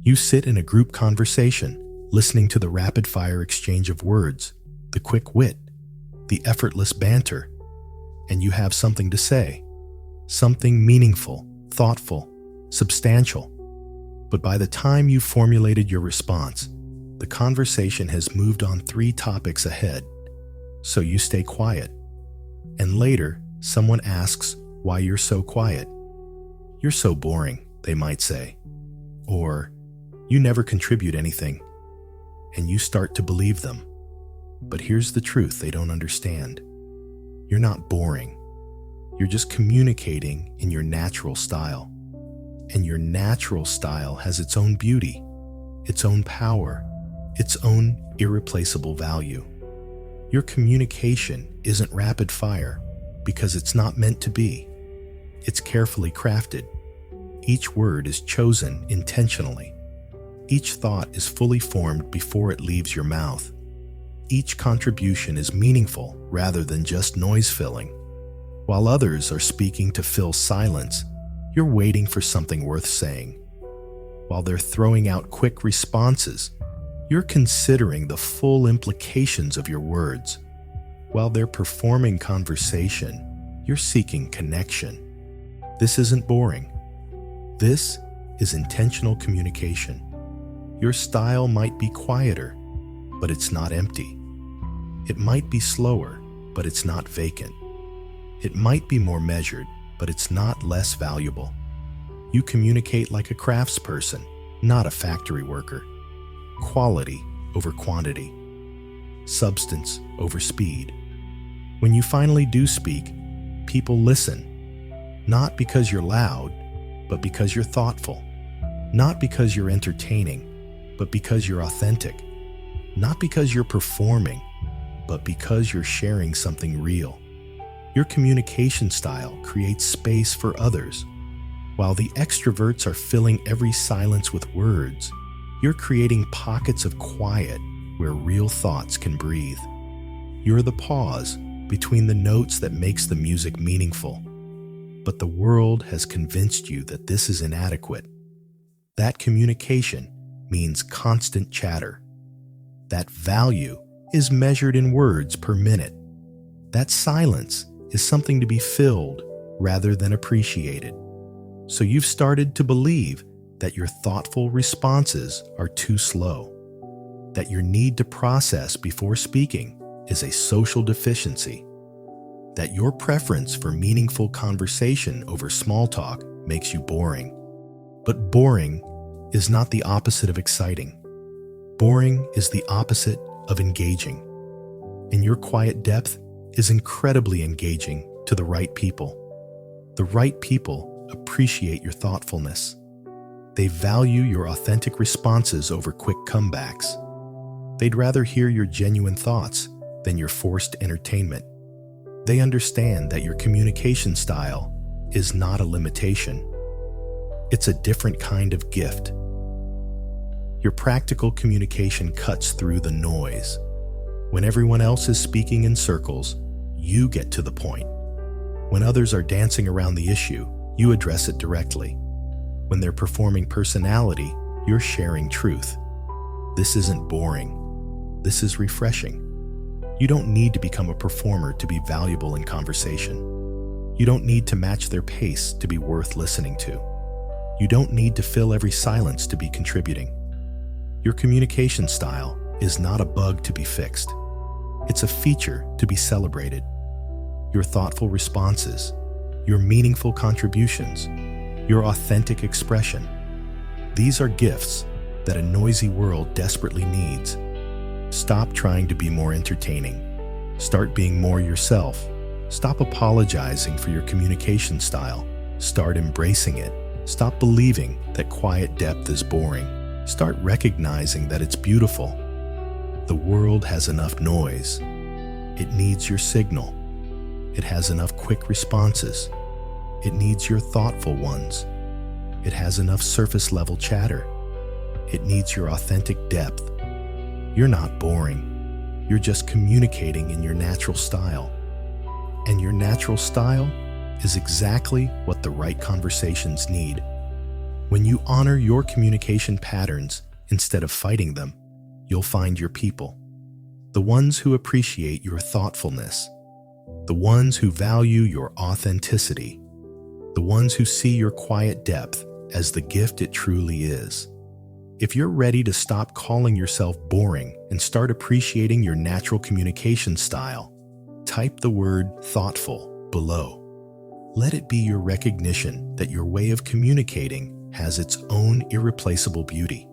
You sit in a group conversation, listening to the rapid-fire exchange of words, the quick wit, the effortless banter, and you have something to say, something meaningful, thoughtful, substantial. But by the time you've formulated your response, the conversation has moved on 3 topics ahead. So you stay quiet. And later, someone asks why you're so quiet. You're so boring, they might say. Or, you never contribute anything. And you start to believe them. But here's the truth they don't understand. You're not boring. You're just communicating in your natural style. And your natural style has its own beauty, its own power, its own irreplaceable value. Your communication isn't rapid fire because it's not meant to be. It's carefully crafted. Each word is chosen intentionally. Each thought is fully formed before it leaves your mouth. Each contribution is meaningful rather than just noise-filling. While others are speaking to fill silence, you're waiting for something worth saying. While they're throwing out quick responses, you're considering the full implications of your words. While they're performing conversation, you're seeking connection. This isn't boring. This is intentional communication. Your style might be quieter, but it's not empty. It might be slower, but it's not vacant. It might be more measured, but it's not less valuable. You communicate like a craftsperson, not a factory worker. Quality over quantity. Substance over speed. When you finally do speak, people listen. Not because you're loud, but because you're thoughtful. Not because you're entertaining, but because you're authentic. Not because you're performing, but because you're sharing something real. Your communication style creates space for others. While the extroverts are filling every silence with words, you're creating pockets of quiet where real thoughts can breathe. You're the pause between the notes that makes the music meaningful. But the world has convinced you that this is inadequate. That communication means constant chatter. That value is measured in words per minute. That silence is something to be filled rather than appreciated. So you've started to believe that your thoughtful responses are too slow, that your need to process before speaking is a social deficiency, that your preference for meaningful conversation over small talk makes you boring. But boring is not the opposite of exciting. Boring is the opposite of engaging. And your quiet depth is incredibly engaging to the right people. The right people appreciate your thoughtfulness. They value your authentic responses over quick comebacks. They'd rather hear your genuine thoughts than your forced entertainment. They understand that your communication style is not a limitation. It's a different kind of gift. Your practical communication cuts through the noise. When everyone else is speaking in circles, you get to the point. When others are dancing around the issue, you address it directly. When they're performing personality, you're sharing truth. This isn't boring. This is refreshing. You don't need to become a performer to be valuable in conversation. You don't need to match their pace to be worth listening to. You don't need to fill every silence to be contributing. Your communication style is not a bug to be fixed. It's a feature to be celebrated. Your thoughtful responses, your meaningful contributions, your authentic expression. These are gifts that a noisy world desperately needs. Stop trying to be more entertaining. Start being more yourself. Stop apologizing for your communication style. Start embracing it. Stop believing that quiet depth is boring. Start recognizing that it's beautiful. The world has enough noise. It needs your signal. It has enough quick responses. It needs your thoughtful ones. It has enough surface-level chatter. It needs your authentic depth. You're not boring. You're just communicating in your natural style. And your natural style is exactly what the right conversations need. When you honor your communication patterns instead of fighting them, you'll find your people. The ones who appreciate your thoughtfulness. The ones who value your authenticity. The ones who see your quiet depth as the gift it truly is. If you're ready to stop calling yourself boring and start appreciating your natural communication style, type the word thoughtful below. Let it be your recognition that your way of communicating has its own irreplaceable beauty.